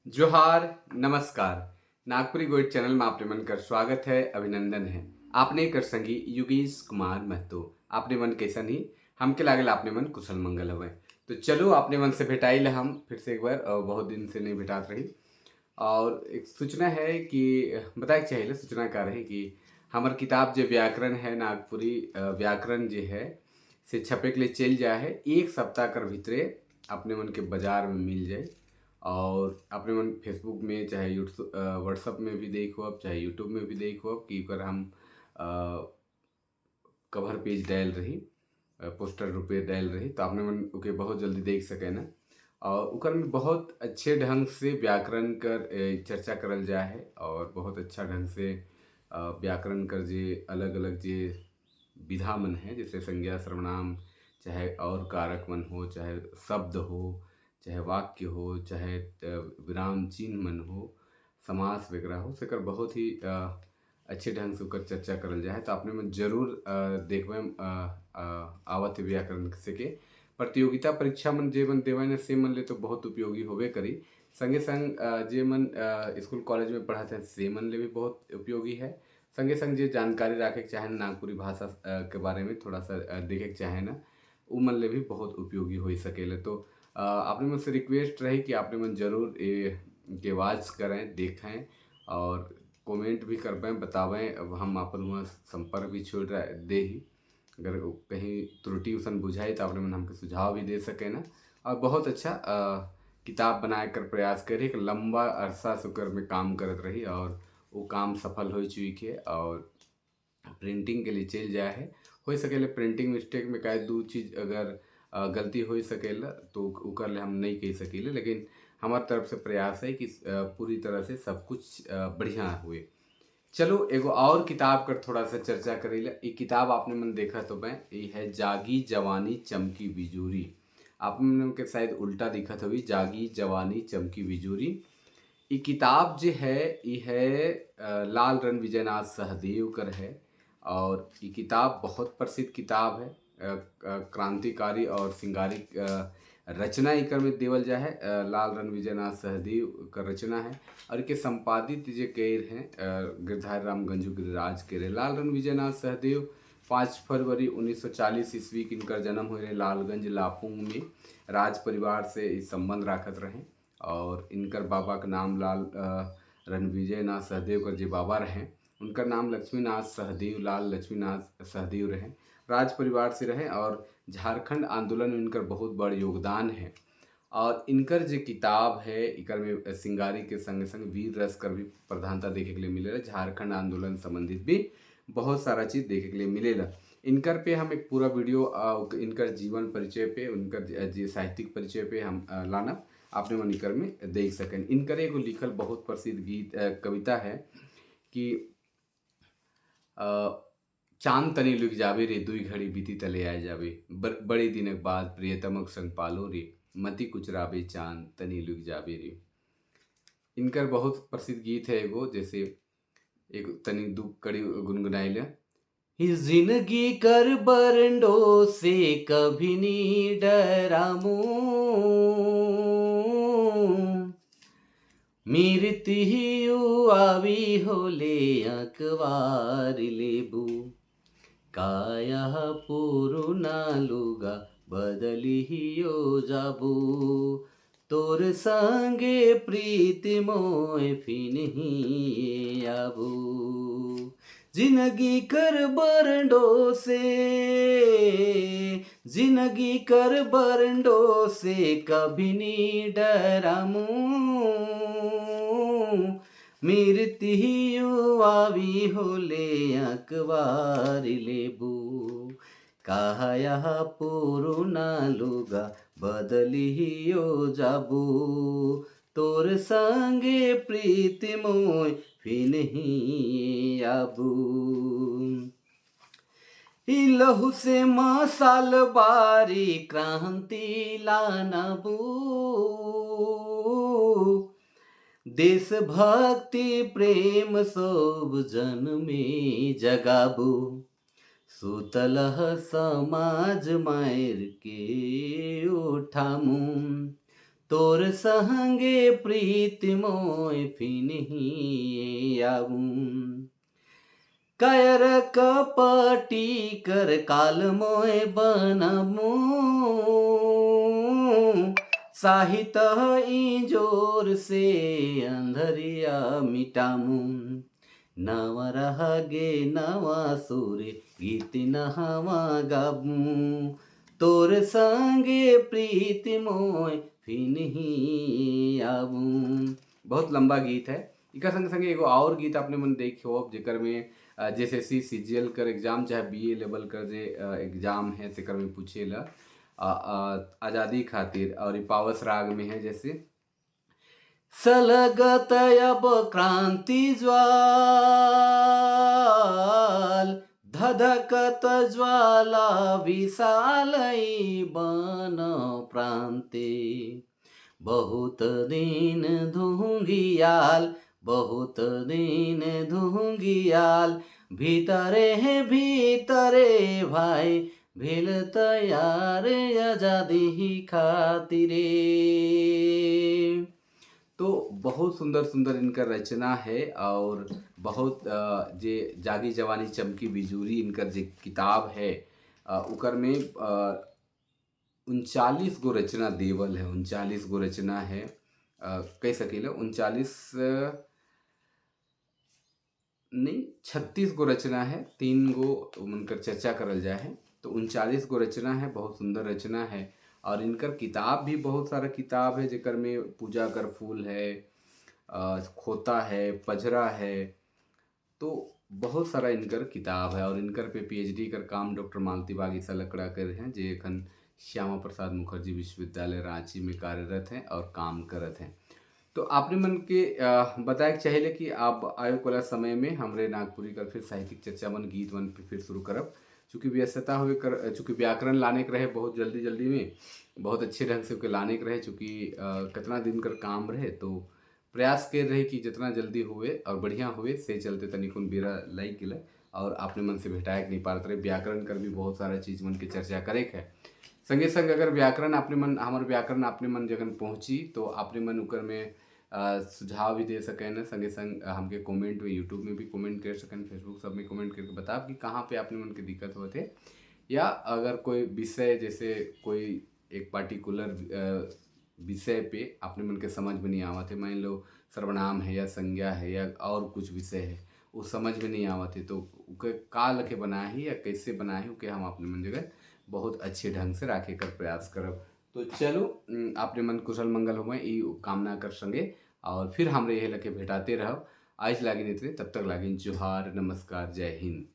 जोहार, नमस्कार। नागपुरी गोइड चैनल में आपने मन कर स्वागत है, अभिनंदन है। आपने कर संगी योगेश कुमार महतो। आपने मन कैसा नहीं हमके लागल आपने मन कुशल मंगल हवे। तो चलो आपने मन से भेटाइल हम फिर से एक बार बहुत दिन से नहीं भेटात रही। और एक सूचना है कि बताए चाहिए सूचना का रही कि हमार किताब जो व्याकरण है नागपुरी व्याकरण जो है से छपे के लिए चल जाए है। एक सप्ताह कर भीतरे अपने मन के बाजार में मिल जाए। और अपने मन फेसबुक में चाहे यूट्यूब व्हाट्सअप में भी देखो अब चाहे यूट्यूब में भी देखो अब कि ओकर हम कवर पेज डाल रही पोस्टर रुपये डाल रही तो आपने मन ओके बहुत जल्दी देख सके ना। और ओकर में बहुत अच्छे ढंग से व्याकरण कर चर्चा करल जा है और बहुत अच्छा ढंग से व्याकरण कर जे अलग अलग जे विधा मन है जैसे संज्ञा सर्वनाम चाहे और कारक मन हो चाहे शब्द हो चाहे वाक्य हो चाहे विराम चिन्ह मन हो समास वगैरह हो सेकर बहुत ही अच्छे ढंग से ओकर चर्चा करल जाए तो आपने में जरूर देखबे आवत है व्याकरण से के प्रतियोगिता परीक्षा मन जे मन देवे न से मन ले तो बहुत उपयोगी होबे करी। संगे संग जे मन स्कूल कॉलेज में पढ़ाते हैं से मन ले भी बहुत उपयोगी है। संगे संग जे जानकारी रखे के चाहे न नागपुरी भाषा के बारे में थोड़ा सा देखे के चाहे ना उ मन ले भी बहुत उपयोगी हो सकेले। तो आपने मुझसे रिक्वेस्ट रही कि आपने मन जरूर के वाच करें देखें और कमेंट भी करवें बतावें। अब हम अपन वहाँ संपर्क भी छोड़ रहा दे ही अगर कहीं त्रुटि उसन बुझाई तो आपने मन हमके सुझाव भी दे सके ना। और बहुत अच्छा किताब बनाए कर प्रयास करे एक लंबा अरसा शुक्र में काम करत रही और वो काम सफल हो चुकी है। और प्रिंटिंग के लिए चल जाए है हो सकेला प्रिंटिंग मिस्टेक में काहे दू चीज़ अगर गलती हो सकेला तो ओकर ले हम नहीं कह सकीले लेकिन हमार तरफ से प्रयास है कि पूरी तरह से सब कुछ बढ़िया हुए। चलो एगो और किताब कर थोड़ा सा चर्चा करेला। ये किताब आपने मन देखा तो मैं ये है जागी जवानी चमकी बिजूरी। आपने मन के शायद उल्टा दिखत हुई जागी जवानी चमकी बिजूरी। ये किताब जो है ये है लाल रन विजयनाथ सहदेव कर है। और ये किताब बहुत प्रसिद्ध किताब है क्रांतिकारी और सिंगारिक रचना एकर में देवल जा है लाल रन विजयनाथ सहदेव का रचना है। और इनके संपादित जे केर हैं गिरधारी राम गंजू गिरिराज के लाल रन विजयनाथ सहदेव 5 फरवरी 1940 ईस्वी के इनकर जन्म हुए लालगंज लापुंग में राज परिवार से इस संबंध राखत रहे। और इनकर बाबा का नाम लाल रणविजय नाथ सहदेव कर जे बाबा रहे उनका नाम लक्ष्मीनाथ सहदेव लाल लक्ष्मीनाथ सहदेव रहे। राज परिवार से रहे और झारखंड आंदोलन में इनकर बहुत बड़ योगदान है। और इनकर जो किताब है इकर में सिंगारी के संग संग वीर रस कर भी प्रधानता देखे के लिए मिलेला। झारखंड आंदोलन संबंधित भी बहुत सारा चीज़ देखे के लिए मिलेला। इनकर पे हम एक पूरा वीडियो इनकर जीवन परिचय पे उनकर जे साहित्यिक परिचय पे हम लाना आपने मन इकर में देख सकें। इनकर एगो लिखल बहुत प्रसिद्ध गीत कविता है कि चांद तनी लुक जावे रे दुई घड़ी बीती तले आए जावे बड़े दिनक बाद प्रियतमक संग पालो रे मति कुचरावे चांद तनी लुक जावे रे। इनकर बहुत प्रसिद्ध गीत है एगो जैसे एक तनी दू कड़ी गुनगुनाइल ही जिंदगी कर बरंडो से कभी नी डरामू मीरती ही आवी होले अखबार लेबू काया पुरुना लुगा बदली हियो जाबू तोर संगे प्रीति मोय फिनही आबू जिंदगी कर बरंडो से जिंदगी कर बरंडो से कभी नी डरामू मीरती आवी होले अखबार लेबू काया पुरुना लुगा बदलियो जाबू तोर संगे प्रीति मोय फिनही आबू। लहू से मसाल बारी क्रांति लानबू देशभक्ति प्रेम सब जन में जगाबू सुतलह समाज मायर के उठामू तोर संगे प्रीत मोय फिनहि आऊँ। कायर कपटी कर काल मोय बनमु, साहित इंजोर से अंधरिया मिटामु। नवा रहागे नवा सुरे गीत नहावा गाबू, तोर संगे प्रीत मोय फिनहि आबू। बहुत लंबा गीत है। इका संग संगे एगो और गीत आपने मन देखे हो जेकर में जेएसएससी सीजीएल कर एग्जाम चाहे बीए लेवल कर जे एग्जाम है तेकर में पूछेला आज़ादी खातिर, और ई पावस राग में है जैसे सलगत अब क्रांति ज्वाल, धधकत ज्वाला विशालई बन प्रांते। बहुत दिन धुंगियाल, बहुत दिन धुंगियाल, भीतरे भीतरे भाई भेल तैयार आजादी खातिरे। तो बहुत सुंदर सुंदर इनका रचना है, और बहुत जे जागी जवानी चमकी बिजूरी इनकर जे किताब है उकर में 39 गो रचना देवल है। 39 गो रचना है, कह सकेला 39 नहीं 36 गो रचना है, 3 गो उनकर चर्चा करल जाए है तो 39 गो रचना है। बहुत सुंदर रचना है, और इनकर किताब भी बहुत सारा किताब है जेकर में पूजा कर फूल है, खोता है, पजरा है, तो बहुत सारा इनकर किताब है। और इनकर पे पीएचडी कर काम डॉक्टर मालती बागीसा लकड़ा कर हैं जे एखन श्यामा प्रसाद मुखर्जी विश्वविद्यालय रांची में कार्यरत हैं और काम करत हैं। तो आपने मन के बताए चाहेले कि आप आए वाला समय में हमरे नागपुरी कर फिर साहित्यिक चर्चा मन गीत मन पे फिर शुरू करब, चूँकि व्यस्तता हुए कर चूँकि व्याकरण लाने के रहे बहुत जल्दी जल्दी में, बहुत अच्छे ढंग से ओके लाने के रहे, चूँकि कितना दिन कर काम रहे तो प्रयास कर रहे कि जितना जल्दी हुए और बढ़िया हुए से चलते तनिकुन बेरा लाई गिला, और आपने मन से भेटाए नहीं पारत रहे। व्याकरण कर भी बहुत सारा चीज़ मन के चर्चा करे है। संगे संग अगर व्याकरण आपने मन हमारे व्याकरण आपने मन जगन पहुँची तो आपने मन उकर में सुझाव भी दे सकें न, संगे संग हमके कमेंट में यूट्यूब में भी कमेंट कर सकें, फेसबुक सब में कमेंट करके बताओ कि कहाँ पे आपने मन के दिक्कत होते, या अगर कोई विषय जैसे कोई एक पार्टिकुलर विषय पे आपने मन के समझ में नहीं आवत है, मान लो सर्वनाम है या संज्ञा है या और कुछ विषय है वो समझ में नहीं आवत है, तो उके का लखे बनाही या कैसे बनाही उके हम अपने मन जगह बहुत अच्छे ढंग से राखे कर प्रयास करब। तो चलो आपने मन कुशल मंगल हो ई कामना कर संगे, और फिर हमरे यह लखे भेटाते रहब। आज लागिन इतने, तब तक लागिन जोहार, नमस्कार, जय हिंद।